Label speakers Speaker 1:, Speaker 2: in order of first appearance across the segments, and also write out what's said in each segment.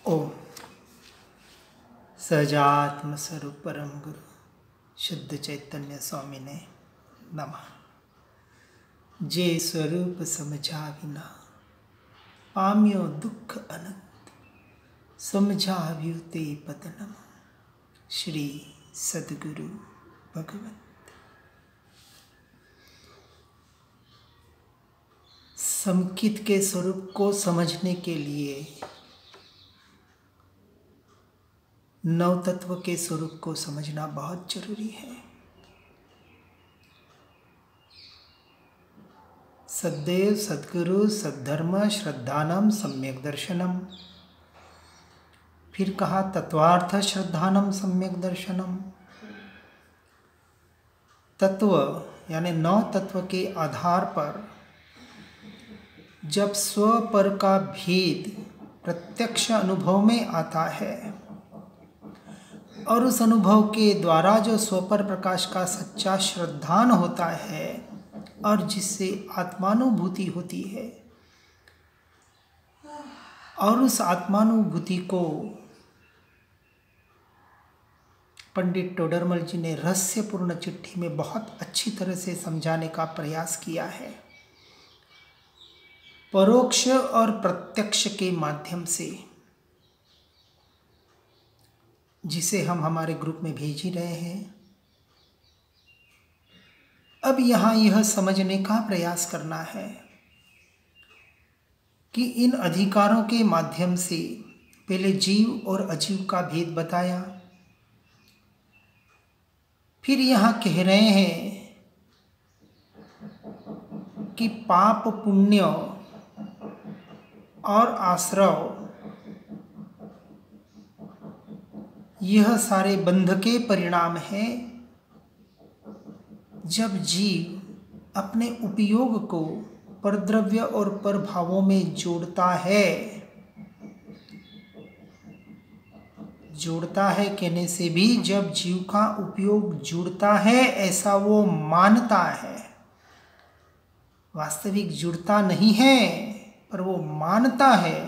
Speaker 1: ओम सहजात्म स्वरूप परम गुरु शुद्ध चैतन्य स्वामी ने नमः। जे स्वरूप समझा बिना पाम्यो दुख अनंत, समझा व्युते पतनम। श्री सद्गुरु भगवंत। समकित के स्वरूप को समझने के लिए नव तत्व के स्वरूप को समझना बहुत जरूरी है। सद्देव सद्गुरु सद्धर्म श्रद्धानम सम्यक दर्शनम। फिर कहा तत्वार्थ श्रद्धानम सम्यक दर्शनम। तत्व यानी नौ तत्व के आधार पर जब स्व पर का भेद प्रत्यक्ष अनुभव में आता है और उस अनुभव के द्वारा जो स्वपर प्रकाश का सच्चा श्रद्धान होता है और जिससे आत्मानुभूति होती है, और उस आत्मानुभूति को पंडित टोडरमल जी ने रहस्यपूर्ण चिट्ठी में बहुत अच्छी तरह से समझाने का प्रयास किया है। परोक्ष और प्रत्यक्ष के माध्यम से, जिसे हम हमारे ग्रुप में भेज ही रहे हैं। अब यहाँ यह समझने का प्रयास करना है कि इन अधिकारों के माध्यम से पहले जीव और अजीव का भेद बताया। फिर यहाँ कह रहे हैं कि पाप पुण्य और आश्रव यह सारे बंध के परिणाम हैं। जब जीव अपने उपयोग को परद्रव्य और परभावों में जोड़ता है कहने से भी जब जीव का उपयोग जुड़ता है ऐसा वो मानता है, वास्तविक जुड़ता नहीं है पर वो मानता है,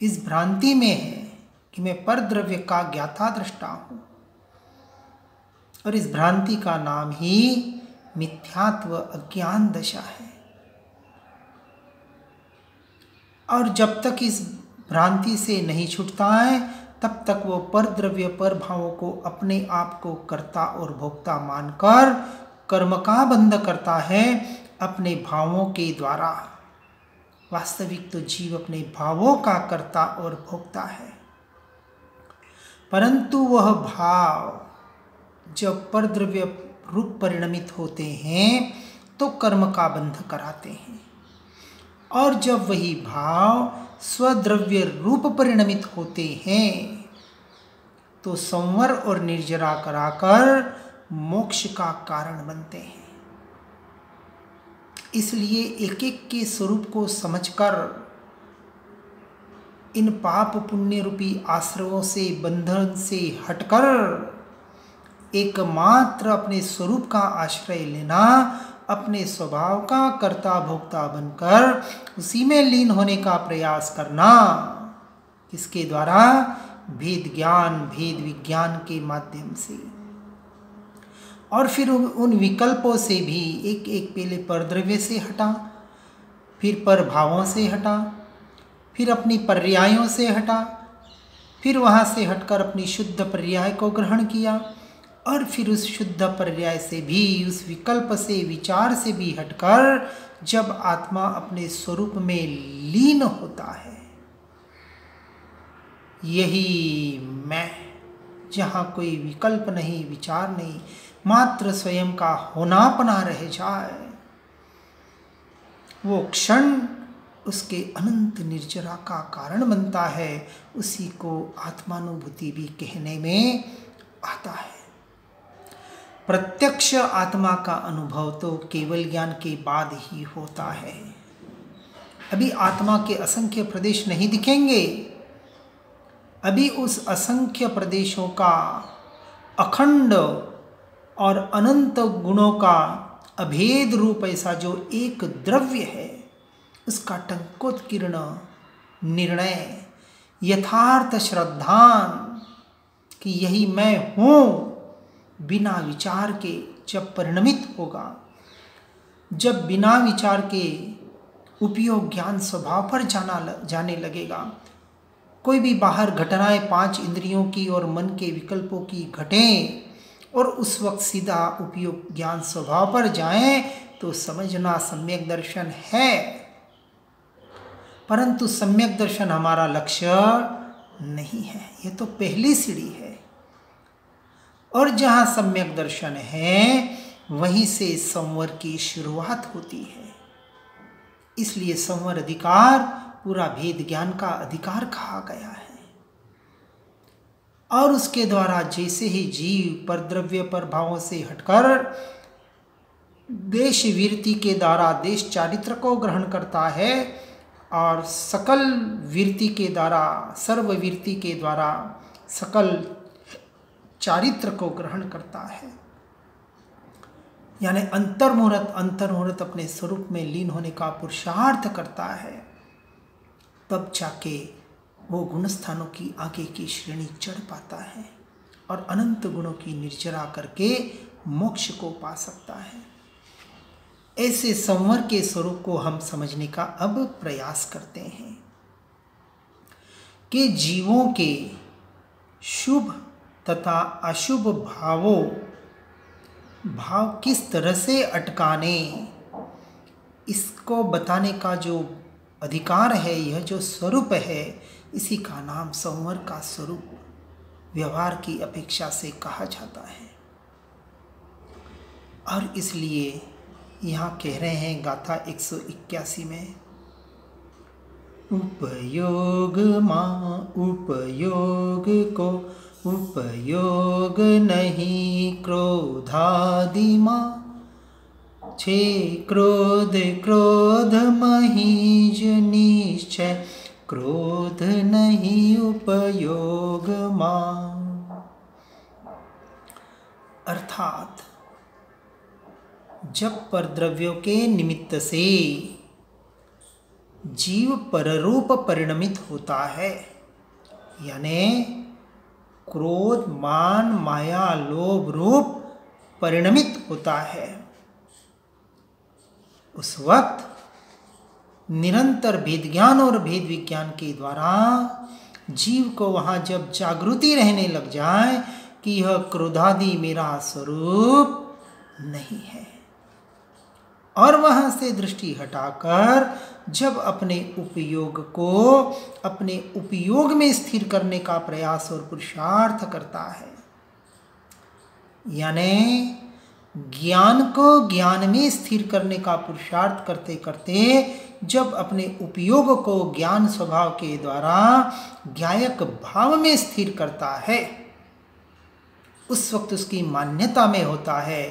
Speaker 1: इस भ्रांति में है कि मैं परद्रव्य का ज्ञाता दृष्टा हूं। और इस भ्रांति का नाम ही मिथ्यात्व अज्ञान दशा है। और जब तक इस भ्रांति से नहीं छूटता है तब तक वो परद्रव्य पर भावों को अपने आप को कर्ता और भोक्ता मानकर कर्म का बंध करता है अपने भावों के द्वारा। वास्तविक तो जीव अपने भावों का कर्ता और भोक्ता है, परंतु वह भाव जब परद्रव्य रूप परिणमित होते हैं तो कर्म का बंध कराते हैं, और जब वही भाव स्वद्रव्य रूप परिणमित होते हैं तो संवर और निर्जरा कराकर मोक्ष का कारण बनते हैं। इसलिए एक एक के स्वरूप को समझकर इन पाप पुण्य रूपी आश्रवों से बंधन से हटकर एकमात्र अपने स्वरूप का आश्रय लेना, अपने स्वभाव का कर्ता भोक्ता बनकर उसी में लीन होने का प्रयास करना, इसके द्वारा भेद ज्ञान भेद विज्ञान के माध्यम से। और फिर उन विकल्पों से भी एक एक पहले परद्रव्य से हटा, फिर पर भावों से हटा, फिर अपनी पर्यायों से हटा, फिर वहाँ से हटकर अपनी शुद्ध पर्याय को ग्रहण किया, और फिर उस शुद्ध पर्याय से भी, उस विकल्प से, विचार से भी हटकर जब आत्मा अपने स्वरूप में लीन होता है, यही मैं, जहाँ कोई विकल्प नहीं, विचार नहीं, मात्र स्वयं का होनापना रह जाए, वो क्षण उसके अनंत निर्जरा का कारण बनता है। उसी को आत्मानुभूति भी कहने में आता है। प्रत्यक्ष आत्मा का अनुभव तो केवल ज्ञान के बाद ही होता है। अभी आत्मा के असंख्य प्रदेश नहीं दिखेंगे, अभी उस असंख्य प्रदेशों का अखंड और अनंत गुणों का अभेद रूप ऐसा जो एक द्रव्य है, उसका टंकोत्कीर्ण निर्णय यथार्थ श्रद्धान कि यही मैं हूँ बिना विचार के जब परिणमित होगा, जब बिना विचार के उपयोग ज्ञान स्वभाव पर जाने लगेगा, कोई भी बाहर घटनाएं 5 इंद्रियों की और मन के विकल्पों की घटें और उस वक्त सीधा उपयोग ज्ञान स्वभाव पर जाए तो समझना सम्यक दर्शन है। परंतु सम्यक दर्शन हमारा लक्ष्य नहीं है, ये तो पहली सीढ़ी है। और जहाँ सम्यक दर्शन है वहीं से संवर की शुरुआत होती है। इसलिए संवर अधिकार पूरा भेद ज्ञान का अधिकार कहा गया है। और उसके द्वारा जैसे ही जीव पर द्रव्य पर भावों से हटकर देश वीरति के द्वारा देश चारित्र को ग्रहण करता है और सकल वीरति के द्वारा सर्ववीरति के द्वारा सकल चारित्र को ग्रहण करता है, यानी अंतर्मुहूर्त अपने स्वरूप में लीन होने का पुरुषार्थ करता है, तब जाके वो गुण स्थानों की आगे की श्रेणी चढ़ पाता है और अनंत गुणों की निर्जरा करके मोक्ष को पा सकता है। ऐसे संवर के स्वरूप को हम समझने का अब प्रयास करते हैं कि जीवों के शुभ तथा अशुभ भाव किस तरह से अटकाने, इसको बताने का जो अधिकार है, यह जो स्वरूप है, इसी का नाम संवर का स्वरूप व्यवहार की अपेक्षा से कहा जाता है। और इसलिए यहाँ कह रहे हैं गाथा 181 में, उपयोग मां उपयोग को उपयोग नहीं क्रोधादि मां, छे क्रोध क्रोध महीज निश्चय क्रोध नहीं उपयोग मां। अर्थात जब परद्रव्यों के निमित्त से जीव पररूप परिणमित होता है, यानी क्रोध मान माया लोभ रूप परिणमित होता है, उस वक्त निरंतर भेद ज्ञान और भेद विज्ञान के द्वारा जीव को वहां जब जागृति रहने लग जाए कि यह क्रोधादि मेरा स्वरूप नहीं है, और वहां से दृष्टि हटाकर जब अपने उपयोग में स्थिर करने का प्रयास और पुरुषार्थ करता है, यानी ज्ञान को ज्ञान में स्थिर करने का पुरुषार्थ करते करते जब अपने उपयोग को ज्ञान स्वभाव के द्वारा ज्ञायक भाव में स्थिर करता है, उस वक्त उसकी मान्यता में होता है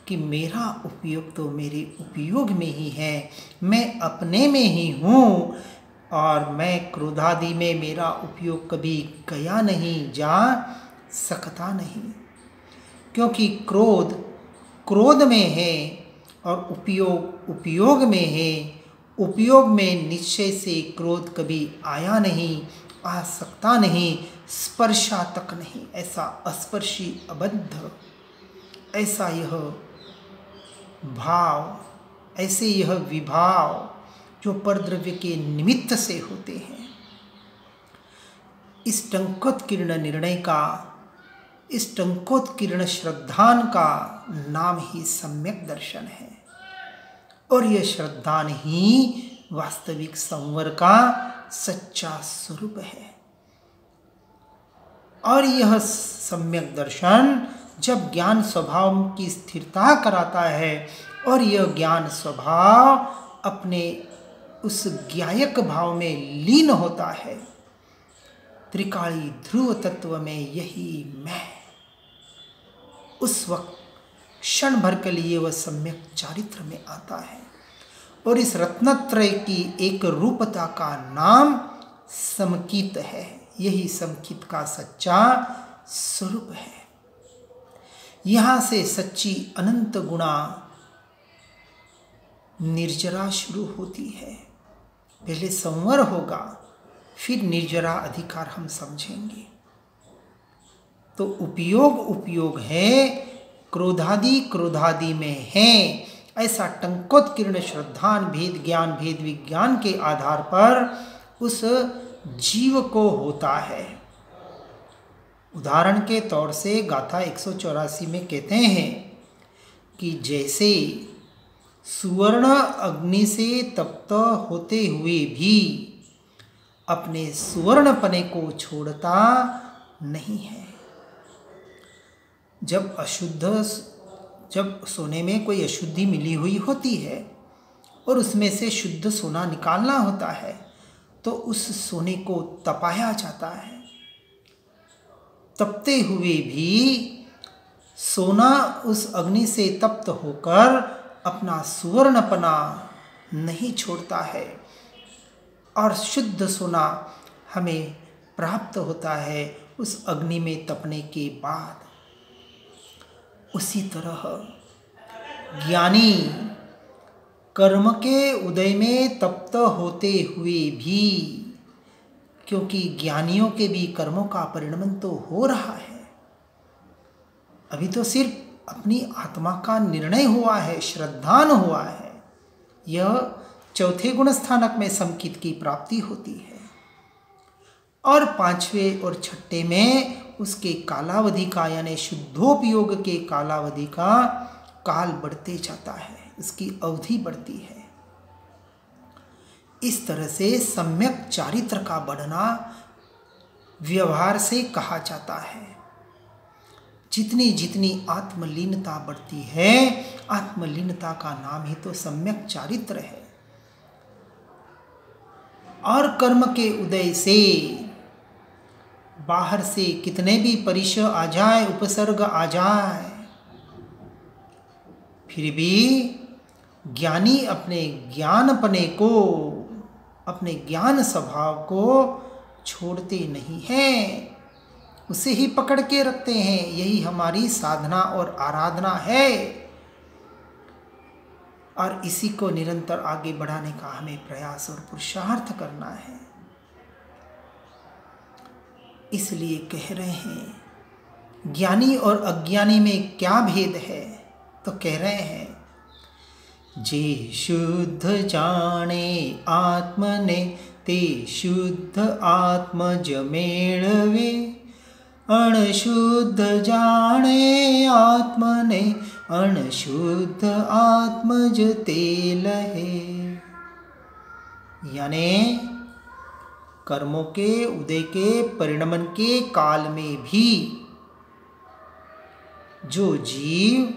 Speaker 1: कि मेरा उपयोग तो मेरे उपयोग में ही है, मैं अपने में ही हूँ और मैं क्रोधादि में मेरा उपयोग कभी गया नहीं, जा सकता नहीं, क्योंकि क्रोध में है और उपयोग में है। उपयोग में निश्चय से क्रोध कभी आया नहीं, आ सकता नहीं, स्पर्शा तक नहीं, ऐसा अस्पर्शी अबद्ध, ऐसा यह भाव, ऐसे यह विभाव जो परद्रव्य के निमित्त से होते हैं। इस टंकोत्कीर्ण निर्णय का, इस टंकोत्कीर्ण श्रद्धान का नाम ही सम्यक दर्शन है, और यह श्रद्धान ही वास्तविक संवर का सच्चा स्वरूप है। और यह सम्यक दर्शन जब ज्ञान स्वभाव की स्थिरता कराता है और यह ज्ञान स्वभाव अपने उस ज्ञायक भाव में लीन होता है, त्रिकाली ध्रुव तत्व में यही मैं, उस वक्त क्षण भर के लिए वह सम्यक चारित्र में आता है। और इस रत्नत्रय की एक रूपता का नाम समकित है, यही समकित का सच्चा स्वरूप है। यहाँ से सच्ची अनंत गुणा निर्जरा शुरू होती है। पहले संवर होगा, फिर निर्जरा अधिकार हम समझेंगे। तो उपयोग है, क्रोधादि में है, ऐसा टंकोत्कीर्ण श्रद्धान भेद ज्ञान भेद विज्ञान के आधार पर उस जीव को होता है। उदाहरण के तौर से गाथा 184 में कहते हैं कि जैसे सुवर्ण अग्नि से तप्त होते हुए भी अपने सुवर्णपने को छोड़ता नहीं है। जब सोने में कोई अशुद्धि मिली हुई होती है और उसमें से शुद्ध सोना निकालना होता है तो उस सोने को तपाया जाता है। तपते हुए भी सोना उस अग्नि से तप्त होकर अपना सुवर्णपना नहीं छोड़ता है और शुद्ध सोना हमें प्राप्त होता है उस अग्नि में तपने के बाद। उसी तरह ज्ञानी कर्म के उदय में तप्त होते हुए भी, क्योंकि ज्ञानियों के भी कर्मों का परिणमन तो हो रहा है, अभी तो सिर्फ अपनी आत्मा का निर्णय हुआ है, श्रद्धान हुआ है। यह चौथे गुण स्थानक में समकित की प्राप्ति होती है और पांचवें और छठे में उसके कालावधि का यानी शुद्धोपयोग के कालावधि का काल बढ़ते जाता है, उसकी अवधि बढ़ती है। इस तरह से सम्यक चारित्र का बढ़ना व्यवहार से कहा जाता है। जितनी जितनी आत्मलीनता बढ़ती है, आत्मलीनता का नाम ही तो सम्यक चारित्र है। और कर्म के उदय से बाहर से कितने भी परिचय आ जाए, उपसर्ग आ जाए, फिर भी ज्ञानी अपने ज्ञानपने को, अपने ज्ञान स्वभाव को छोड़ते नहीं हैं, उसे ही पकड़ के रखते हैं। यही हमारी साधना और आराधना है और इसी को निरंतर आगे बढ़ाने का हमें प्रयास और पुरुषार्थ करना है। इसलिए कह रहे हैं ज्ञानी और अज्ञानी में क्या भेद है, तो कह रहे हैं जे शुद्ध जाने आत्मने ते शुद्ध आत्मज मेळवे, अणशुद्ध जाने आत्मने अणशुद्ध आत्मज ते लहे। यानी कर्मों के उदय के परिणमन के काल में भी जो जीव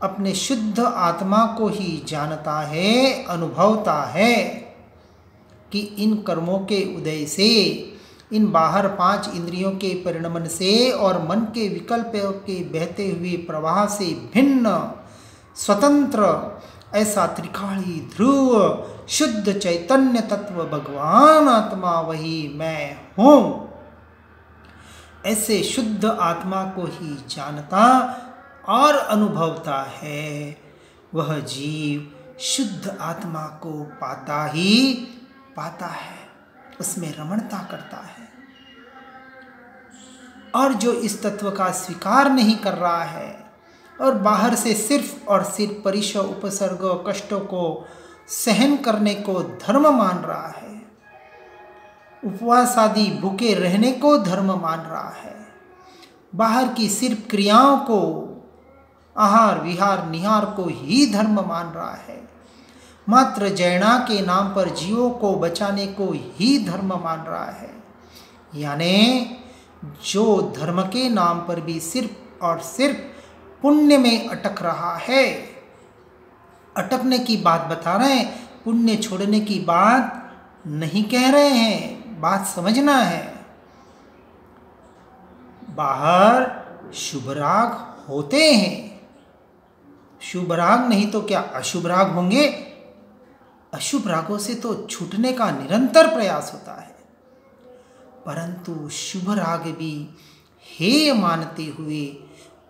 Speaker 1: अपने शुद्ध आत्मा को ही जानता है, अनुभवता है कि इन कर्मों के उदय से, इन बाहर पांच इंद्रियों के परिणमन से और मन के विकल्प के बहते हुए प्रवाह से भिन्न स्वतंत्र ऐसा त्रिकाली ध्रुव शुद्ध चैतन्य तत्व भगवान आत्मा वही मैं हूँ, ऐसे शुद्ध आत्मा को ही जानता और अनुभवता है, वह जीव शुद्ध आत्मा को पाता ही पाता है, उसमें रमणता करता है। और जो इस तत्व का स्वीकार नहीं कर रहा है और बाहर से सिर्फ और सिर्फ परिचय, उपसर्ग, कष्टों को सहन करने को धर्म मान रहा है, उपवास आदि भूखे रहने को धर्म मान रहा है, बाहर की सिर्फ क्रियाओं को, आहार विहार निहार को ही धर्म मान रहा है, मात्र जैना के नाम पर जीवों को बचाने को ही धर्म मान रहा है, यानी जो धर्म के नाम पर भी सिर्फ और सिर्फ पुण्य में अटक रहा है। अटकने की बात बता रहे हैं, पुण्य छोड़ने की बात नहीं कह रहे हैं, बात समझना है। बाहर शुभ राग होते हैं, शुभ राग नहीं तो क्या अशुभ राग होंगे? अशुभ रागों से तो छूटने का निरंतर प्रयास होता है, परंतु शुभ राग भी हेय मानते हुए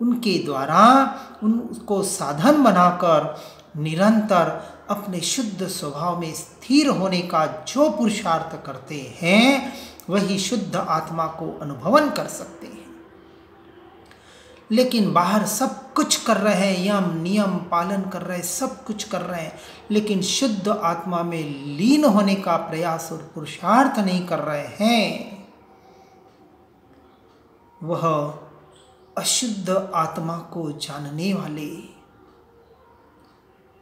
Speaker 1: उनके द्वारा उनको साधन बनाकर निरंतर अपने शुद्ध स्वभाव में स्थिर होने का जो पुरुषार्थ करते हैं वही शुद्ध आत्मा को अनुभवन कर सकते हैं। लेकिन बाहर सब कुछ कर रहे हैं, यम नियम पालन कर रहे हैं, सब कुछ कर रहे हैं, लेकिन शुद्ध आत्मा में लीन होने का प्रयास और पुरुषार्थ नहीं कर रहे हैं, वह अशुद्ध आत्मा को जानने वाले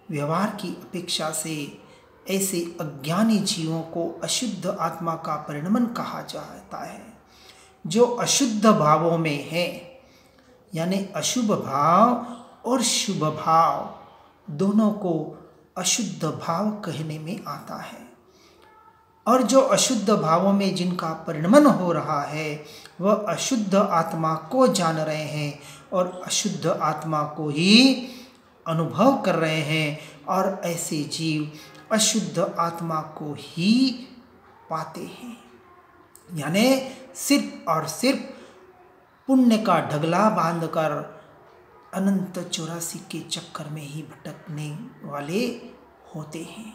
Speaker 1: व्यवहार की अपेक्षा से ऐसे अज्ञानी जीवों को अशुद्ध आत्मा का परिणमन कहा जाता है। जो अशुद्ध भावों में है, यानी अशुभ भाव और शुभ भाव दोनों को अशुद्ध भाव कहने में आता है। और जो अशुद्ध भावों में जिनका परिणमन हो रहा है वह अशुद्ध आत्मा को जान रहे हैं और अशुद्ध आत्मा को ही अनुभव कर रहे हैं, और ऐसे जीव अशुद्ध आत्मा को ही पाते हैं। यानी सिर्फ और सिर्फ पुण्य का ढगला बांधकर अनंत 84 के चक्कर में ही भटकने वाले होते हैं।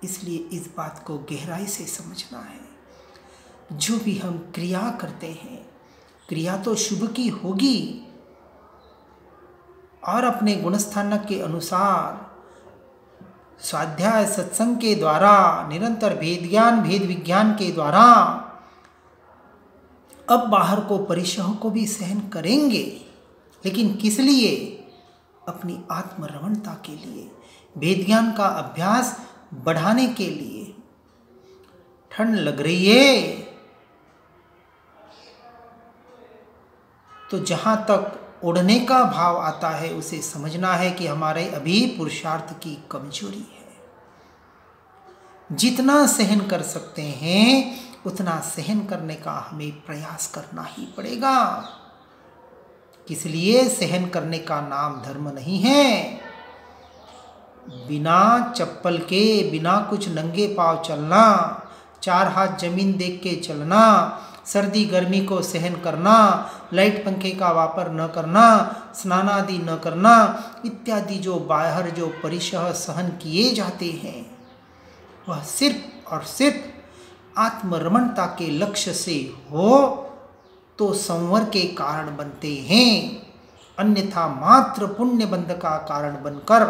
Speaker 1: इसलिए इस बात को गहराई से समझना है। जो भी हम क्रिया करते हैं, क्रिया तो शुभ की होगी, और अपने गुणस्थान के अनुसार स्वाध्याय सत्संग के द्वारा, निरंतर भेद ज्ञान भेद विज्ञान के द्वारा अब बाहर को परिशह को भी सहन करेंगे। लेकिन किस लिए? अपनी आत्मरमणता के लिए, भेद ज्ञान का अभ्यास बढ़ाने के लिए। ठंड लग रही है तो जहां तक उड़ने का भाव आता है उसे समझना है कि हमारे अभी पुरुषार्थ की कमजोरी है। जितना सहन कर सकते हैं उतना सहन करने का हमें प्रयास करना ही पड़ेगा। किस लिए? सहन करने का नाम धर्म नहीं है। बिना चप्पल के, बिना कुछ नंगे पांव चलना, 4 हाथ जमीन देख के चलना, सर्दी गर्मी को सहन करना, लाइट पंखे का वापर न करना, स्नान आदि न करना, इत्यादि जो बाहर जो परिशह सहन किए जाते हैं वह सिर्फ और सिर्फ आत्मरमणता के लक्ष्य से हो तो संवर के कारण बनते हैं, अन्यथा मात्र पुण्य बंध का कारण बनकर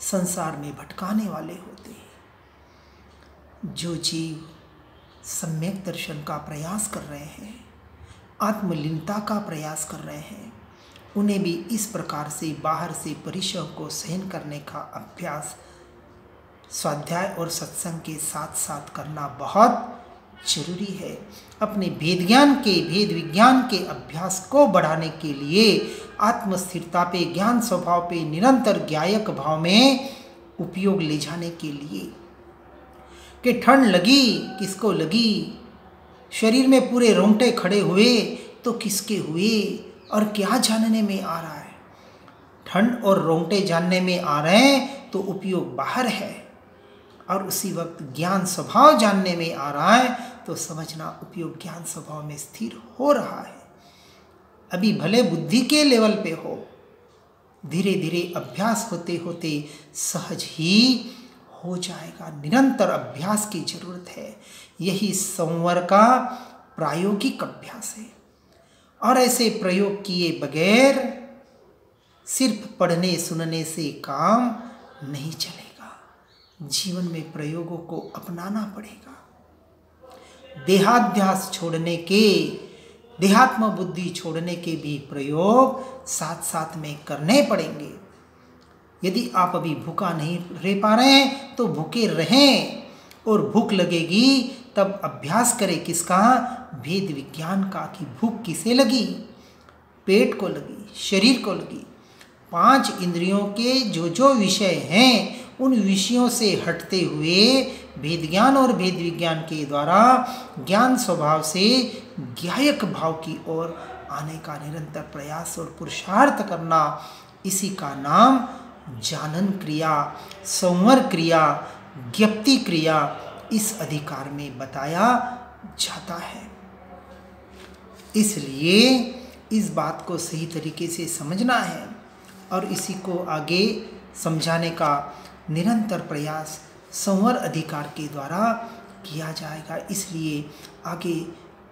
Speaker 1: संसार में भटकाने वाले होते हैं। जो जीव सम्यक दर्शन का प्रयास कर रहे हैं, आत्मलीनता का प्रयास कर रहे हैं, उन्हें भी इस प्रकार से बाहर से परिशह को सहन करने का अभ्यास स्वाध्याय और सत्संग के साथ साथ करना बहुत जरूरी है। अपने भेद विज्ञान के अभ्यास को बढ़ाने के लिए आत्मस्थिरता पे, ज्ञान स्वभाव पे, निरंतर ज्ञायक भाव में उपयोग ले जाने के लिए कि ठंड लगी, किसको लगी, शरीर में पूरे रोंगटे खड़े हुए तो किसके हुए, और क्या जानने में आ रहा है? ठंड और रोंगटे जानने में आ रहे हैं तो उपयोग बाहर है, और उसी वक्त ज्ञान स्वभाव जानने में आ रहा है तो समझना उपयोग ज्ञान स्वभाव में स्थिर हो रहा है। अभी भले बुद्धि के लेवल पे हो, धीरे धीरे अभ्यास होते होते सहज ही हो जाएगा। निरंतर अभ्यास की जरूरत है। यही संवर का प्रायोगिक अभ्यास है, और ऐसे प्रयोग किए बगैर सिर्फ पढ़ने सुनने से काम नहीं चलेगा। जीवन में प्रयोगों को अपनाना पड़ेगा। देहाध्यास छोड़ने के, देहात्म बुद्धि छोड़ने के भी प्रयोग साथ साथ में करने पड़ेंगे। यदि आप अभी भूखा नहीं रह पा रहे हैं तो भूखे रहें, और भूख लगेगी तब अभ्यास करें किसका? भेद विज्ञान का। कि भूख किसे लगी? पेट को लगी, शरीर को लगी। 5 इंद्रियों के जो विषय हैं उन विषयों से हटते हुए भेद ज्ञान और भेद विज्ञान के द्वारा ज्ञान स्वभाव से ज्ञायक भाव की ओर आने का निरंतर प्रयास और पुरुषार्थ करना, इसी का नाम जानन क्रिया, संवर क्रिया, ज्ञप्ति क्रिया इस अधिकार में बताया जाता है। इसलिए इस बात को सही तरीके से समझना है और इसी को आगे समझाने का निरंतर प्रयास संवर अधिकार के द्वारा किया जाएगा। इसलिए आगे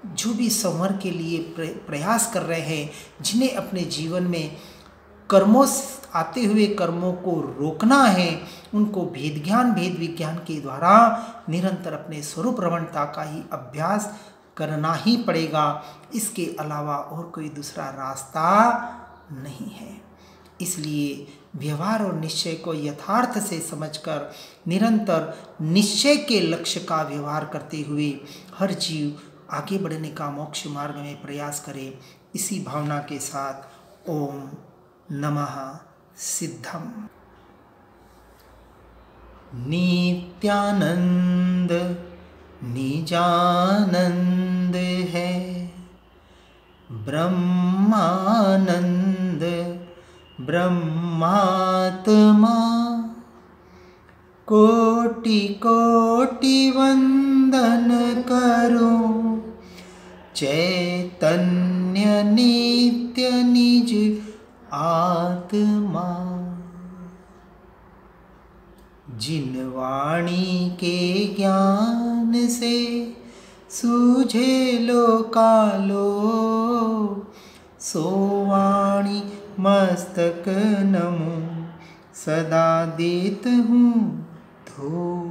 Speaker 1: जो भी संवर के लिए प्रयास कर रहे हैं, जिन्हें अपने जीवन में कर्मों आते हुए कर्मों को रोकना है, उनको भेद विज्ञान के द्वारा निरंतर अपने स्वरूप प्रवणता का ही अभ्यास करना ही पड़ेगा। इसके अलावा और कोई दूसरा रास्ता नहीं है। इसलिए व्यवहार और निश्चय को यथार्थ से समझकर निरंतर निश्चय के लक्ष्य का व्यवहार करते हुए हर जीव आगे बढ़ने का मोक्ष मार्ग में प्रयास करे। इसी भावना के साथ ओम नमः सिद्धम। नित्यानंद निजानंद है, ब्रह्मानंद ब्रह्मात्मा, कोटि कोटि वंदन करूं, चैतन्य नित्य निज आत्मा। जिन वाणी के ज्ञान से सूझे लोकालो, सो वाणी मस्तक नमो सदा देत हूँ धो।